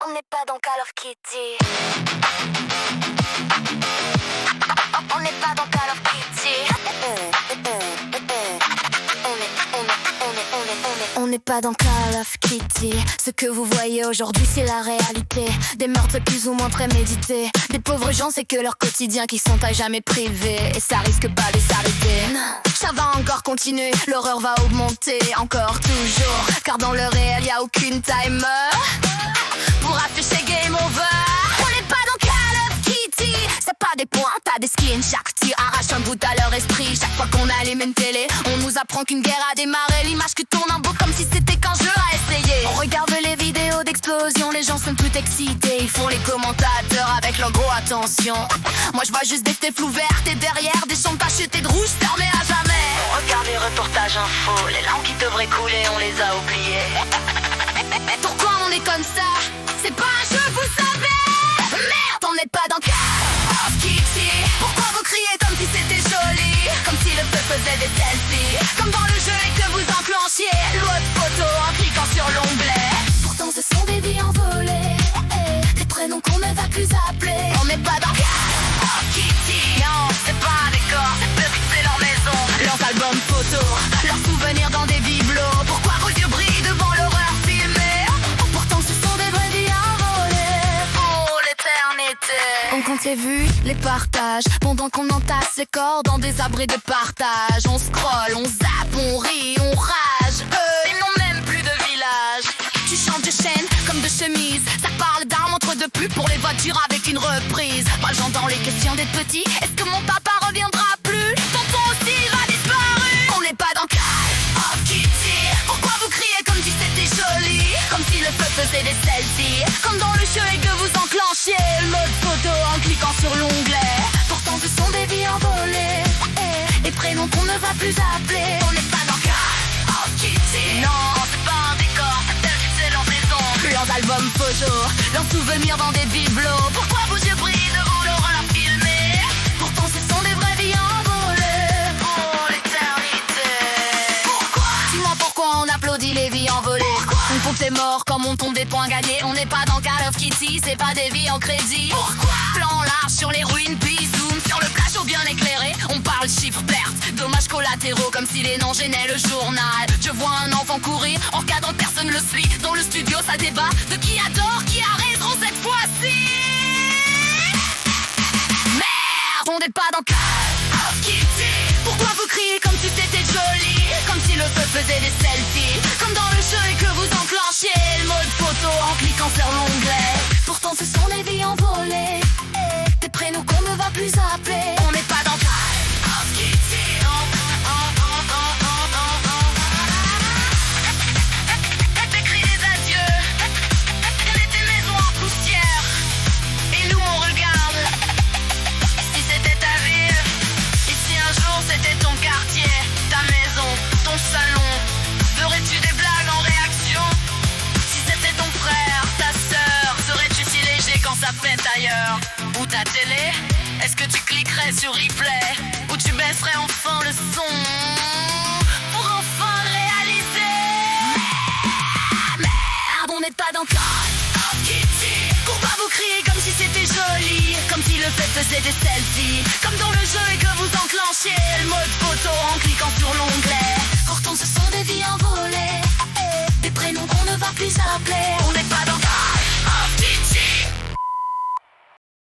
On n'est pas dans Call of Kitty. On n'est pas dans Call of Kitty. On n'est pas dans Call of Kitty. Ce que vous voyez aujourd'hui c'est la réalité. Des meurtres plus ou moins prémédités. Des pauvres gens c'est que leur quotidien qui sont à jamais privés. Et ça risque pas de s'arrêter. Non, ça va encore continuer. L'horreur va augmenter encore toujours. Car dans le réel y a aucune timer pour afficher game over. On n'est pas dans Call of Kitty. C'est pas des points, pas des skins. Chaque tir arrache un bout à leur esprit. Chaque fois qu'on allume une télé, on nous apprend qu'une guerre a démarré. L'image qui tourne en boucle comme si c'était qu'un jeu à essayer. On regarde les vidéos d'explosion, les gens sont tout excités. Ils font les commentateurs avec leur gros attention. Moi je vois juste des stèfs ouvertes et derrière des champs tachetés de rouge fermés à jamais. On regarde les reportages infos, les larmes qui devraient couler, on les a oubliées. Mais pourquoi on est comme ça? C'est pas un jeu, vous savez. Merde, on n'est pas dans Call of Kitty. Pourquoi vous criez comme si c'était joli? Comme si le feu faisait des selfies. Comme dans le jeu et que vous enclenchiez l'autre photo en cliquant sur l'onglet. Pourtant ce sont des vies envolées, des prénoms qu'on ne va plus appeler. On n'est pas dans Call of Kitty. Non, c'est pas un décor, c'est petit, c'est leur maison. Leurs albums photos, leurs souvenirs dans des bibelots. Pourquoi vos yeux brillent devant l'horreur filmée? Pourtant ce sont des vraies vies envolées. Oh l'éternité. On compte les vues, les partages, pendant qu'on entasse les corps dans des abris de partage. On scrolle, on zappe, on rit, on rage. Ils n'ont même plus de village. Tu changes de chaîne comme de chemise. Ça parle d'armes entre deux pubs pour les voitures avec une reprise. Pas le genre dans les questions des petits. Est-ce que mon papa reviendra plus? Tonton aussi va disparu. On n'est pas dans Call of Kitty. Pourquoi vous criez comme si c'était joli? Comme si le feu faisait des selfies. Comme dans le jeu et que vous enclenchiez le mode photo en cliquant sur l'onglet. Pourtant ce sont des vies envolées, des prénoms qu'on ne va plus appeler. On n'est pas dans Call of Kitty. Non, c'est pas un décor, c'est leur maison. Leurs albums photos, leurs souvenirs dans des bibelots. Pourquoi vos yeux brillent devant l'horreur filmée? Pourtant ce sont des vraies vies envolées pour l'éternité. Pourquoi? Dis-moi pourquoi on applaudit les vies envolées. Pourquoi? On compte les morts comme on tombe des points gagnés. On n'est pas dans Call of Kitty, c'est pas des vies en crédit. Pourquoi? Plan large sur les ruines, puis zoom sur le plateau bien éclairé. On parle chiffres, pertes, dommages collatéraux, comme si les noms gênaient le journal. Je vois un enfant courir, en cadre personne le suit. Dans le studio ça débat de qui a tort, qui a raison cette fois-ci. Merde, on n'est pas dans Call of Kitty. Pourquoi vous criez comme si c'était joli? Comme si le feu faisait des selfies. Comme dans le jeu et que vous enclenchiez le mode photo en cliquant sur l'onglet. Pourtant ce sont des vies envolées, des prénoms qu'on ne va plus appeler. On n'est pas dans Call of Kitty. Des cris, des adieux, des maisons en poussière. Et nous on regarde. Si c'était ta ville, et si un jour c'était ton quartier, ta maison, ton salon, ferais-tu des blagues en réaction? Si c'était ton frère, ta sœur, serais-tu si léger quand ça pète ailleurs? Ou ta télé, est-ce que tu cliquerais sur replay? Ou tu baisserais enfin le son pour enfin réaliser? Merde, on n'est pas dans Call of Kitty. Pourquoi vous criez comme si c'était joli? Comme si le fait faisait des selfies. Comme dans le jeu et que vous enclenchiez le mode photo en cliquant sur l'onglet. Pourtant ce sont des vies envolées, des prénoms qu'on ne va plus appeler. On n'est pas dans